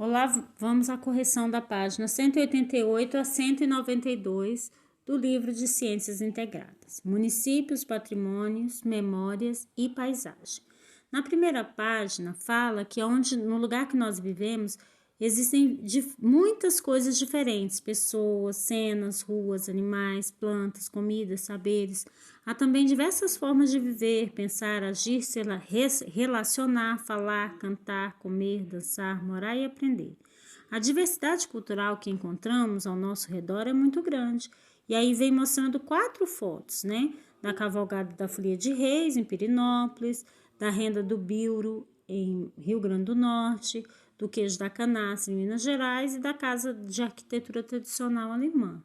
Olá, vamos à correção da página 188 a 192 do livro de Ciências Integradas, Municípios, Patrimônios, Memórias e Paisagem. Na primeira página fala que no lugar que nós vivemos existem muitas coisas diferentes, pessoas, cenas, ruas, animais, plantas, comidas, saberes. Há também diversas formas de viver, pensar, agir, se relacionar, falar, cantar, comer, dançar, morar e aprender. A diversidade cultural que encontramos ao nosso redor é muito grande. E aí vem mostrando 4 fotos, né? Da cavalgada da Folia de Reis, em Pirinópolis, da renda do Bilro, em Rio Grande do Norte, do queijo da Canastra, em Minas Gerais, e da Casa de Arquitetura Tradicional Alemã,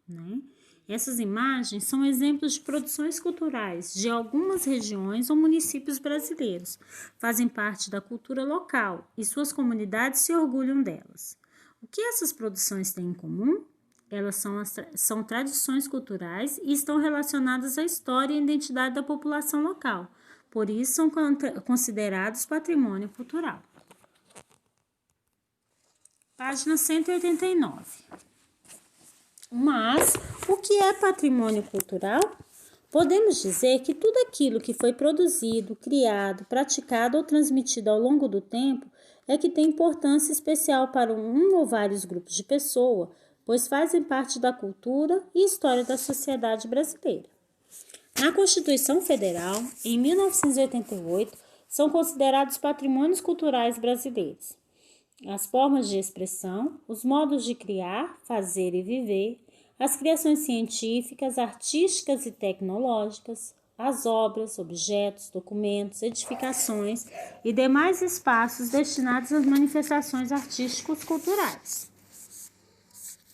né? Essas imagens são exemplos de produções culturais de algumas regiões ou municípios brasileiros. Fazem parte da cultura local e suas comunidades se orgulham delas. O que essas produções têm em comum? Elas são tradições culturais e estão relacionadas à história e identidade da população local. Por isso, são considerados patrimônio cultural. Página 189. Mas, o que é patrimônio cultural? Podemos dizer que tudo aquilo que foi produzido, criado, praticado ou transmitido ao longo do tempo é que tem importância especial para um ou vários grupos de pessoas, pois fazem parte da cultura e história da sociedade brasileira. Na Constituição Federal, em 1988, são considerados patrimônios culturais brasileiros as formas de expressão, os modos de criar, fazer e viver, as criações científicas, artísticas e tecnológicas, as obras, objetos, documentos, edificações e demais espaços destinados às manifestações artísticos culturais.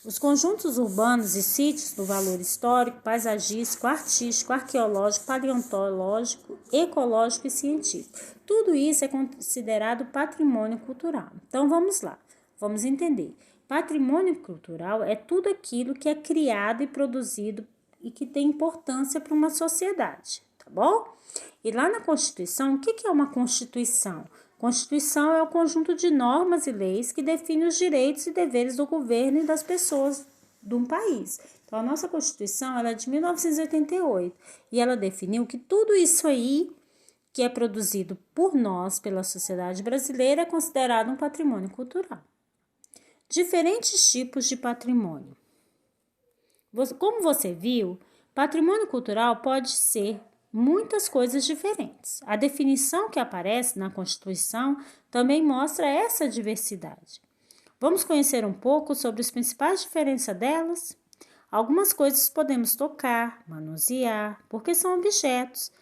Os conjuntos urbanos e sítios do valor histórico, paisagístico, artístico, arqueológico, paleontológico, ecológico e científico. Tudo isso é considerado patrimônio cultural. Então vamos lá, vamos entender. Patrimônio cultural é tudo aquilo que é criado e produzido e que tem importância para uma sociedade, tá bom? E lá na Constituição, o que é uma Constituição? Constituição é o conjunto de normas e leis que define os direitos e deveres do governo e das pessoas de um país. Então, a nossa Constituição ela é de 1988 e ela definiu que tudo isso aí que é produzido por nós, pela sociedade brasileira, é considerado um patrimônio cultural. Diferentes tipos de patrimônio. Como você viu, patrimônio cultural pode ser muitas coisas diferentes. A definição que aparece na Constituição também mostra essa diversidade. Vamos conhecer um pouco sobre as principais diferenças delas? Algumas coisas podemos tocar, manusear, porque são objetos,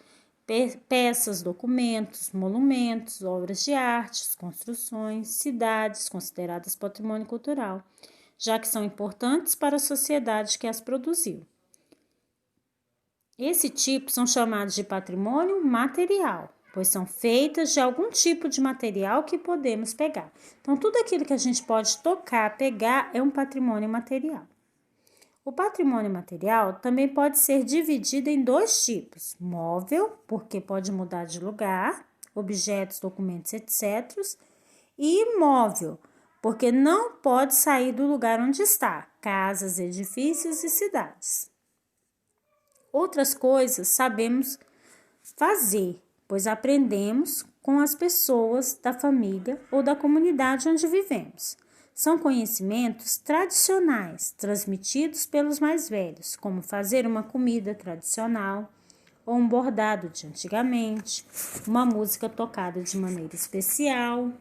peças, documentos, monumentos, obras de arte, construções, cidades consideradas patrimônio cultural, já que são importantes para a sociedade que as produziu. Esse tipo são chamados de patrimônio material, pois são feitas de algum tipo de material que podemos pegar. Então, tudo aquilo que a gente pode tocar, pegar, é um patrimônio material. O patrimônio material também pode ser dividido em 2 tipos: móvel, porque pode mudar de lugar, objetos, documentos, etc., e imóvel, porque não pode sair do lugar onde está, casas, edifícios e cidades. Outras coisas sabemos fazer, pois aprendemos com as pessoas da família ou da comunidade onde vivemos. São conhecimentos tradicionais, transmitidos pelos mais velhos, como fazer uma comida tradicional, ou um bordado de antigamente, uma música tocada de maneira especial.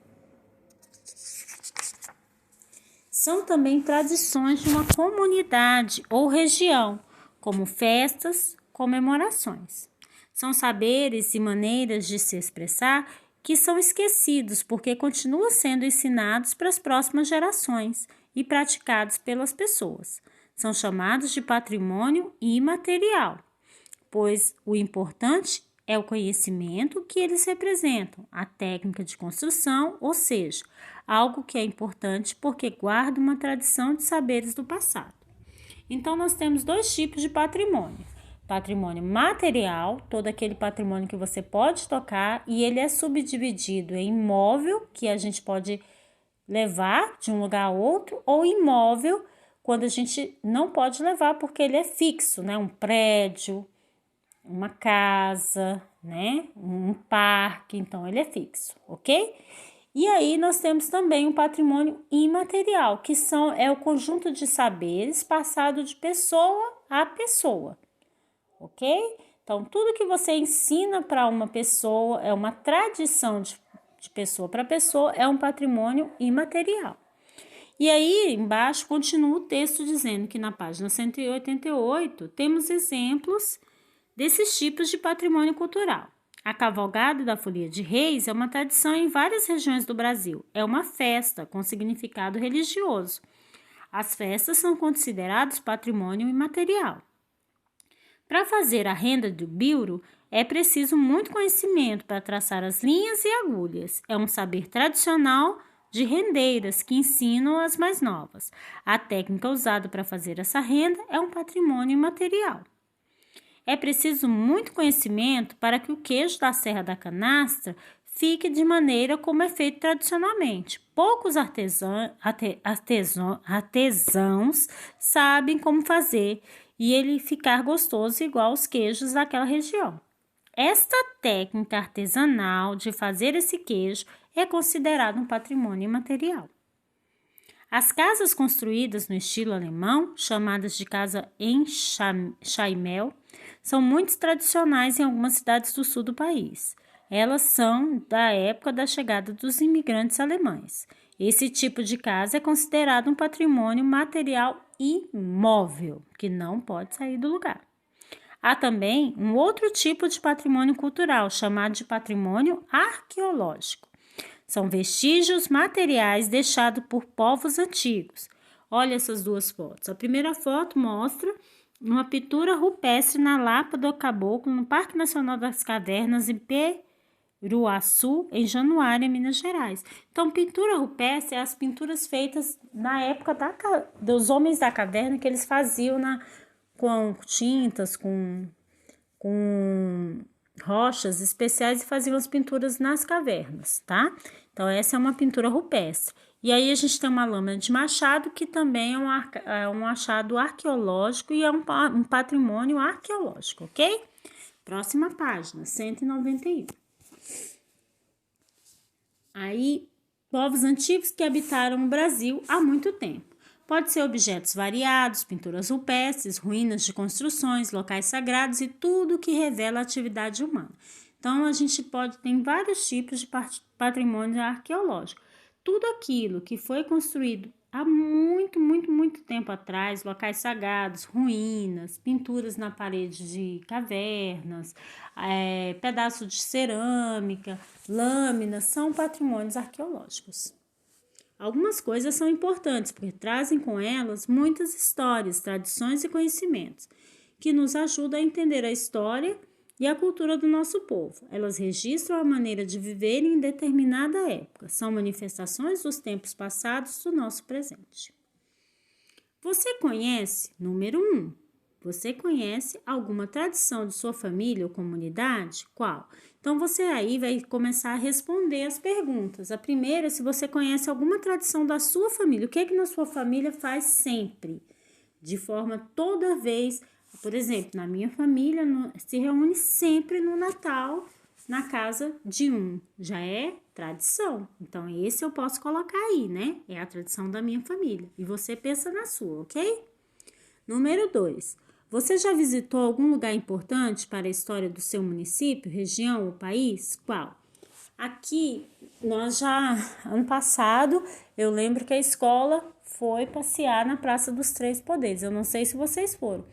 São também tradições de uma comunidade ou região, como festas, comemorações. São saberes e maneiras de se expressar que são esquecidos porque continuam sendo ensinados para as próximas gerações e praticados pelas pessoas. São chamados de patrimônio imaterial, pois o importante é o conhecimento que eles representam, a técnica de construção, ou seja, algo que é importante porque guarda uma tradição de saberes do passado. Então, nós temos 2 tipos de patrimônio. Patrimônio material, todo aquele patrimônio que você pode tocar, e ele é subdividido em imóvel, que a gente pode levar de um lugar a outro, ou imóvel, quando a gente não pode levar porque ele é fixo, né? Um prédio, uma casa, né? Um parque, então ele é fixo, ok? E aí nós temos também um patrimônio imaterial, que é o conjunto de saberes passado de pessoa a pessoa, ok? Então, tudo que você ensina para uma pessoa, é uma tradição de pessoa para pessoa, é um patrimônio imaterial. E aí, embaixo, continua o texto dizendo que na página 188 temos exemplos desses tipos de patrimônio cultural. A cavalgada da Folia de Reis é uma tradição em várias regiões do Brasil. É uma festa com significado religioso. As festas são consideradas patrimônio imaterial. Para fazer a renda do bilro, é preciso muito conhecimento para traçar as linhas e agulhas. É um saber tradicional de rendeiras que ensinam as mais novas. A técnica usada para fazer essa renda é um patrimônio imaterial. É preciso muito conhecimento para que o queijo da Serra da Canastra fique de maneira como é feito tradicionalmente. Poucos artesãos sabem como fazer e ele ficar gostoso igual aos queijos daquela região. Esta técnica artesanal de fazer esse queijo é considerada um patrimônio imaterial. As casas construídas no estilo alemão, chamadas de casa em Chaimel, são muito tradicionais em algumas cidades do sul do país. Elas são da época da chegada dos imigrantes alemães. Esse tipo de casa é considerado um patrimônio material imóvel, que não pode sair do lugar. Há também um outro tipo de patrimônio cultural, chamado de patrimônio arqueológico. São vestígios materiais deixados por povos antigos. Olha essas duas fotos. A primeira foto mostra uma pintura rupestre na Lapa do Caboclo, no Parque Nacional das Cavernas, em Peruaçu, em Januária, Minas Gerais. Então, pintura rupestre é as pinturas feitas na época dos homens da caverna, que eles faziam com tintas, com rochas especiais e faziam as pinturas nas cavernas, tá? Então, essa é uma pintura rupestre. E aí, a gente tem uma lâmina de machado, que também é um achado arqueológico e é um patrimônio arqueológico, ok? Próxima página, 191. Aí, povos antigos que habitaram o Brasil há muito tempo. Pode ser objetos variados, pinturas rupestres, ruínas de construções, locais sagrados e tudo que revela a atividade humana. Então, a gente tem vários tipos de patrimônio arqueológico. Tudo aquilo que foi construído há muito tempo atrás, locais sagrados, ruínas, pinturas na parede de cavernas, pedaços de cerâmica, lâminas, são patrimônios arqueológicos. Algumas coisas são importantes porque trazem com elas muitas histórias, tradições e conhecimentos que nos ajudam a entender a história e a cultura do nosso povo. Elas registram a maneira de viver em determinada época. São manifestações dos tempos passados do nosso presente. Você conhece, número 1, você conhece alguma tradição de sua família ou comunidade? Qual? Então, você aí vai começar a responder as perguntas. A primeira é se você conhece alguma tradição da sua família. O que é que na sua família faz sempre? De forma toda vez. Por exemplo, na minha família se reúne sempre no Natal na casa de um. Já é tradição. Então, esse eu posso colocar aí, né? É a tradição da minha família. E você pensa na sua, ok? Número 2. Você já visitou algum lugar importante para a história do seu município, região ou país? Qual? Aqui, ano passado, eu lembro que a escola foi passear na Praça dos Três Poderes. Eu não sei se vocês foram,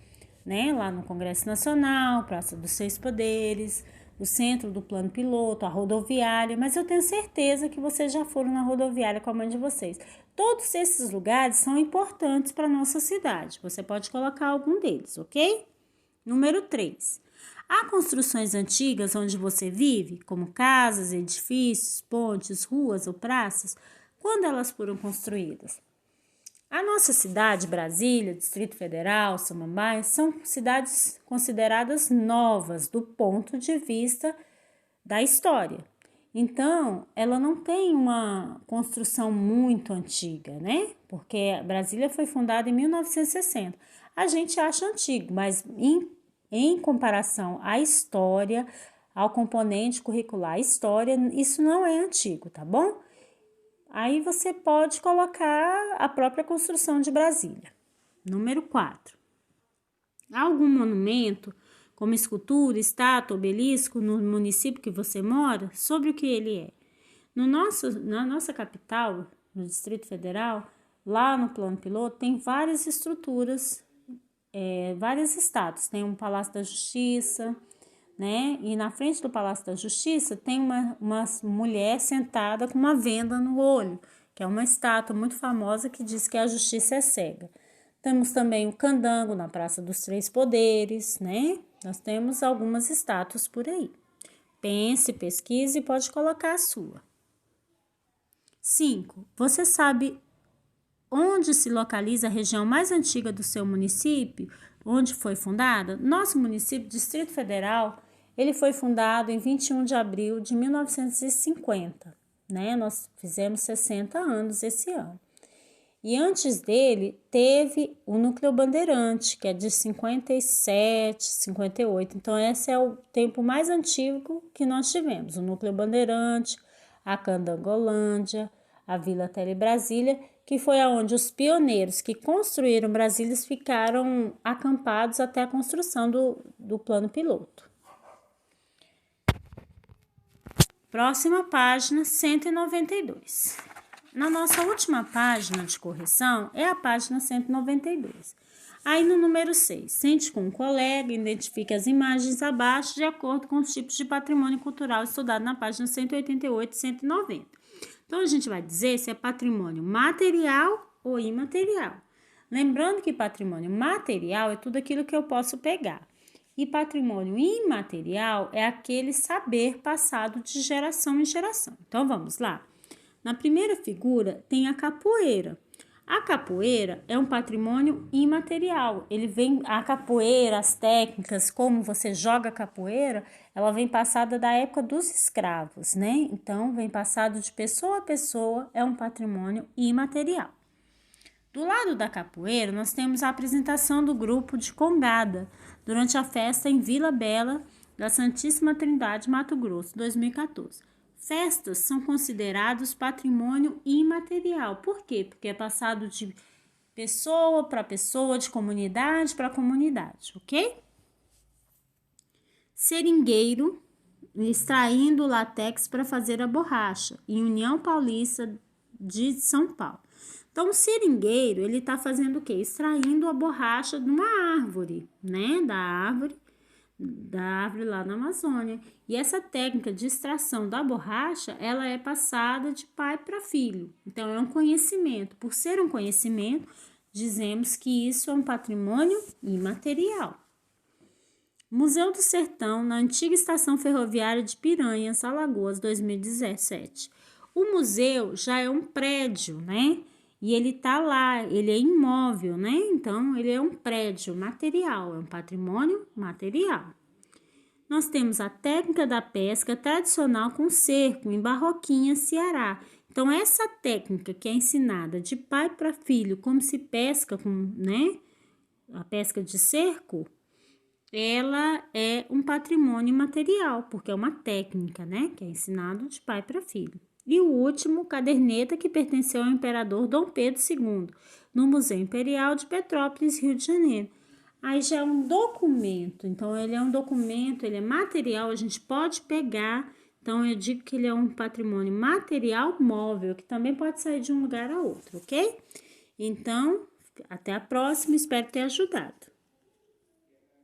né? Lá no Congresso Nacional, Praça dos Três Poderes, o centro do plano piloto, a rodoviária, mas eu tenho certeza que vocês já foram na rodoviária com a mãe de vocês. Todos esses lugares são importantes para a nossa cidade. Você pode colocar algum deles, ok? Número 3. Há construções antigas onde você vive, como casas, edifícios, pontes, ruas ou praças? Quando elas foram construídas? A nossa cidade, Brasília, Distrito Federal, Samambaia, são cidades consideradas novas do ponto de vista da história. Então, ela não tem uma construção muito antiga, né? Porque Brasília foi fundada em 1960. A gente acha antigo, mas em comparação à história, ao componente curricular história, isso não é antigo, tá bom? Aí você pode colocar a própria construção de Brasília. Número 4. Algum monumento, como escultura, estátua, obelisco, no município que você mora, sobre o que ele é? Na nossa capital, no Distrito Federal, lá no Plano Piloto, tem várias estruturas, várias estátuas. Tem um Palácio da Justiça, né? E na frente do Palácio da Justiça tem uma mulher sentada com uma venda no olho, que é uma estátua muito famosa que diz que a justiça é cega. Temos também o Candango na Praça dos Três Poderes, né? Nós temos algumas estátuas por aí. Pense, pesquise e pode colocar a sua. 5. Você sabe onde se localiza a região mais antiga do seu município? Onde foi fundada? Nosso município, Distrito Federal, ele foi fundado em 21 de abril de 1950, né? Nós fizemos 60 anos esse ano. E antes dele, teve o Núcleo Bandeirante, que é de 57, 58. Então, esse é o tempo mais antigo que nós tivemos. O Núcleo Bandeirante, a Candangolândia, a Vila Tele Brasília, que foi aonde os pioneiros que construíram Brasília ficaram acampados até a construção do plano piloto. Próxima página, 192. Na nossa última página de correção é a página 192. Aí no número 6, sente com um colega, identifique as imagens abaixo de acordo com os tipos de patrimônio cultural estudado na página 188 e 190. Então, a gente vai dizer se é patrimônio material ou imaterial. Lembrando que patrimônio material é tudo aquilo que eu posso pegar. E patrimônio imaterial é aquele saber passado de geração em geração. Então, vamos lá. Na primeira figura tem a capoeira. A capoeira é um patrimônio imaterial. A capoeira, as técnicas, como você joga capoeira, ela vem passada da época dos escravos, né? Então, vem passado de pessoa a pessoa, é um patrimônio imaterial. Do lado da capoeira, nós temos a apresentação do grupo de Congada durante a festa em Vila Bela da Santíssima Trindade, Mato Grosso, 2014. Festas são considerados patrimônio imaterial. Por quê? Porque é passado de pessoa para pessoa, de comunidade para comunidade, ok? Seringueiro, extraindo o látex para fazer a borracha, em União Paulista de São Paulo. Então, o seringueiro, ele está fazendo o quê? Extraindo a borracha de uma árvore, né? Da árvore lá na Amazônia. E essa técnica de extração da borracha, ela é passada de pai para filho. Então, é um conhecimento. Por ser um conhecimento, dizemos que isso é um patrimônio imaterial. Museu do Sertão, na antiga estação ferroviária de Piranhas, Alagoas, 2017. O museu já é um prédio, né? E ele tá lá, ele é imóvel, né? Então, ele é um prédio material, é um patrimônio material. Nós temos a técnica da pesca tradicional com cerco, em Barroquinha, Ceará. Então, essa técnica que é ensinada de pai para filho, como se pesca com, né? A pesca de cerco, ela é um patrimônio material, porque é uma técnica, né? Que é ensinado de pai para filho. E o último, caderneta, que pertenceu ao imperador Dom Pedro II, no Museu Imperial de Petrópolis, Rio de Janeiro. Aí já é um documento, então ele é um documento, ele é material, a gente pode pegar, então eu digo que ele é um patrimônio material móvel, que também pode sair de um lugar a outro, ok? Então, até a próxima, espero ter ajudado.